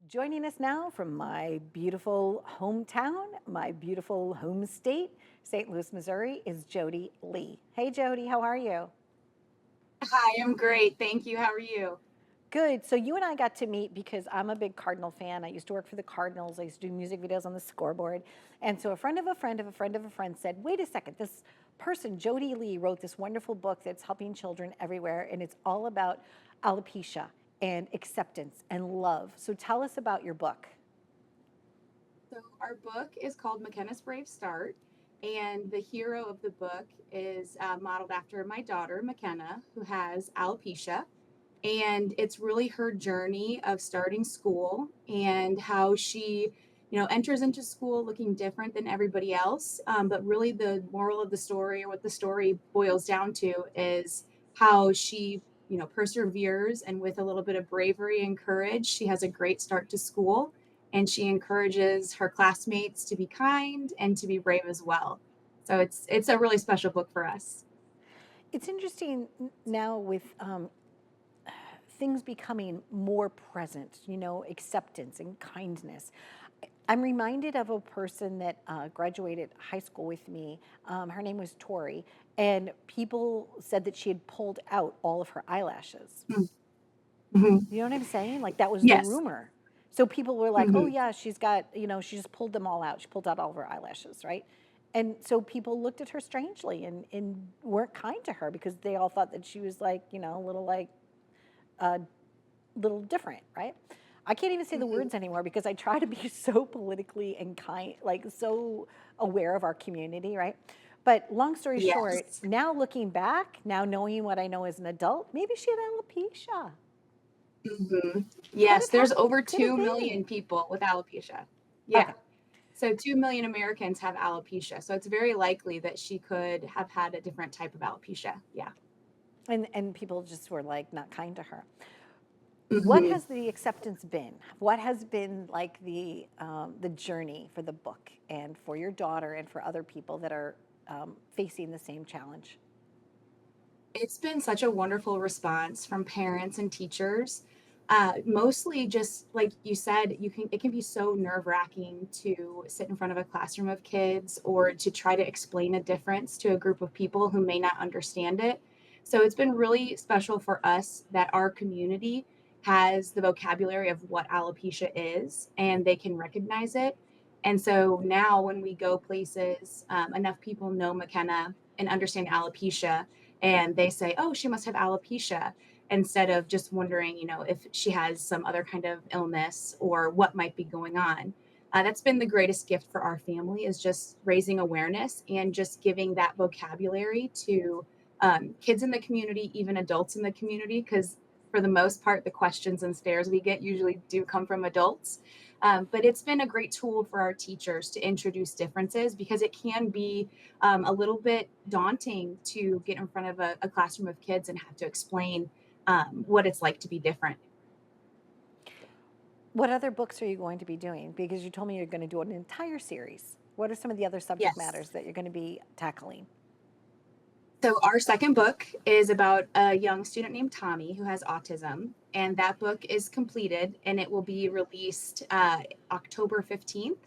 Joining us now from my beautiful hometown, my beautiful home state, St. Louis, Missouri, is Jodie Lee. Hey, Jodie, how are you? Hi, I'm great. Thank you. How are you? Good. So you and I got to meet because I'm a big Cardinal fan. I used to work for the Cardinals. I used to do music videos on the scoreboard. And so a friend of a friend of a friend of a friend said, wait a second, this person, Jodie Lee, wrote this wonderful book that's helping children everywhere. And it's all about alopecia and acceptance and love. So tell us about your book. So, our book is called McKenna's Brave Start, and the hero of the book is modeled after my daughter, McKenna, who has alopecia. And it's really her journey of starting school and how she, enters into school looking different than everybody else. But really, the moral of the story, or what the story boils down to, is how she, perseveres, and with a little bit of bravery and courage, she has a great start to school, and she encourages her classmates to be kind and to be brave as well. So it's a really special book for us. It's interesting now with things becoming more present, acceptance and kindness. I'm reminded of a person that graduated high school with me. Her name was Tori, and people said that she had pulled out all of her eyelashes. Mhm. You know what I'm saying? Like that was the Yes. rumor. So people were like, oh, Hmm. yeah, she's got, she just pulled them all out. She pulled out all of her eyelashes, right? And so people looked at her strangely and weren't kind to her because they all thought that she was like, a little like uh, little different, right? I can't even say the Hmm. words anymore because I try to be so politically and kind, like so aware of our community, right? But long story short, Yes. now looking back, now knowing what I know as an adult, maybe she had alopecia. Hmm. Could Yes, have there's had, over could have 2 million been. people with alopecia. Yeah. Okay. So 2 million Americans have alopecia. So it's very likely that she could have had a different type of alopecia. Yeah. And people just were like not kind to her. What Hmm. has the acceptance been? What has been like the journey for the book and for your daughter and for other people that are facing the same challenge? It's been such a wonderful response from parents and teachers. Mostly just like you said, it can be so nerve-wracking to sit in front of a classroom of kids or to try to explain a difference to a group of people who may not understand it. So it's been really special for us that our community has the vocabulary of what alopecia is and they can recognize it. And so now when we go places, enough people know McKenna and understand alopecia, and they say, oh, she must have alopecia, instead of just wondering, if she has some other kind of illness or what might be going on. That's been the greatest gift for our family, is just raising awareness and just giving that vocabulary to kids in the community, even adults in the community, because for the most part, the questions and stares we get usually do come from adults. But it's been a great tool for our teachers to introduce differences, because it can be a little bit daunting to get in front of a classroom of kids and have to explain what it's like to be different. What other books are you going to be doing? Because you told me you're going to do an entire series. What are some of the other subject Yes. matters that you're going to be tackling? So, our second book is about a young student named Tommy who has autism. And that book is completed and it will be released October 15th.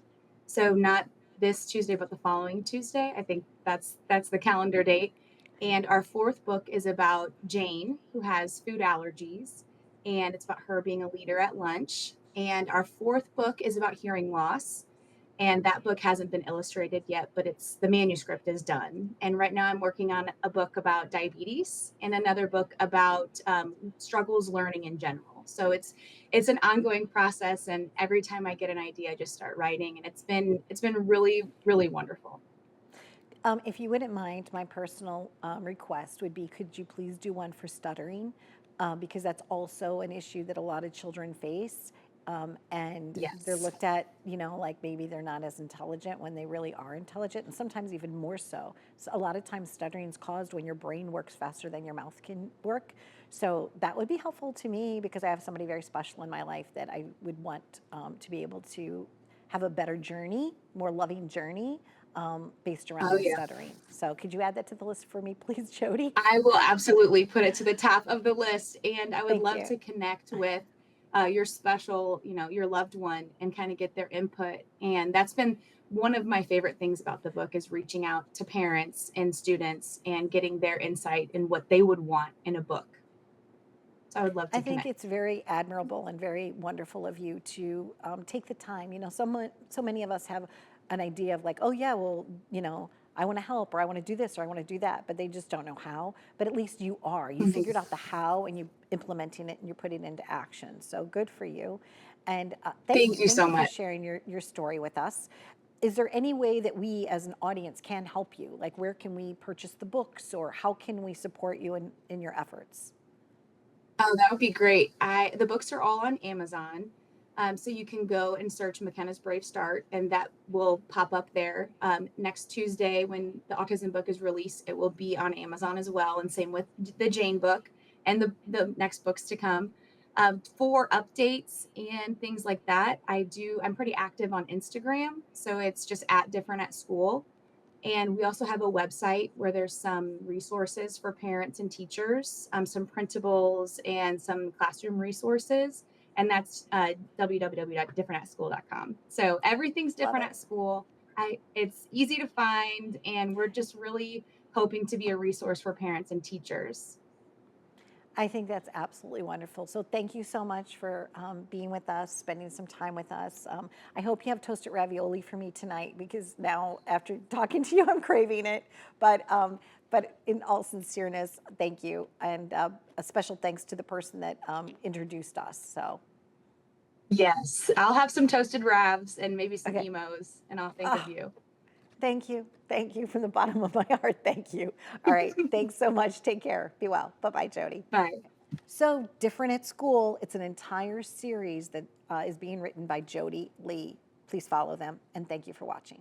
So, not this Tuesday, but the following Tuesday. I think that's the calendar date. And our fourth book is about Jane, who has food allergies. And it's about her being a leader at lunch. And our fourth book is about hearing loss, and that book hasn't been illustrated yet, but it's the manuscript is done. And right now I'm working on a book about diabetes and another book about struggles learning in general. So it's an ongoing process, and every time I get an idea I just start writing, and it's been really wonderful. If you wouldn't mind, my personal request would be could you please do one for stuttering? Because that's also an issue that a lot of children face. And they're Yes. looked at, like maybe they're not as intelligent when they really are intelligent, and sometimes even more so. So a lot of times stuttering is caused when your brain works faster than your mouth can work. So that would be helpful to me because I have somebody very special in my life that I would want to be able to have a better journey, more loving journey based around Oh the yeah. stuttering. So could you add that to the list for me, please, Jody? I will absolutely put it to the top of the list, and I would Thank love you. to connect with your special, your loved one, and kind of get their input. And that's been one of my favorite things about the book is reaching out to parents and students and getting their insight in what they would want in a book. So I would love I to think connect. it's very admirable and very wonderful of you to take the time. So many of us have an idea of like, oh yeah, well, I want to help or I want to do this or I want to do that, but they just don't know how. But at least you are. You figured Mhm. out the how and you implementing it and you're putting it into action. So good for you. And Thank you thank so you for much. sharing your story with us. Is there any way that we as an audience can help you? Like where can we purchase the books or how can we support you in your efforts? Oh, that would be great. The books are all on Amazon. So you can go and search McKenna's Brave Start, and that will pop up there. Next Tuesday, when the autism book is released, it will be on Amazon as well. And same with the Jane book and the next books to come. For updates and things like that, I'm pretty active on Instagram. So it's just at different at school. And we also have a website where there's some resources for parents and teachers, some printables and some classroom resources. And that's www.differentatschool.com. So everything's Love different it. at school. It's easy to find, and we're just really hoping to be a resource for parents and teachers. I think that's absolutely wonderful. So thank you so much for being with us, spending some time with us. I hope you have toasted ravioli for me tonight because now after talking to you, I'm craving it. But in all sincereness, thank you, and a special thanks to the person that introduced us. So Yes, I'll have some toasted ravs and maybe some okay, emos, and I'll think of oh, you. thank you from the bottom of my heart. Thank you. All right, thanks so much. Take care. Be well. Bye bye, Jody. Bye. So, Different at School, it's an entire series that is being written by Jodie Lee. Please follow them, and thank you for watching.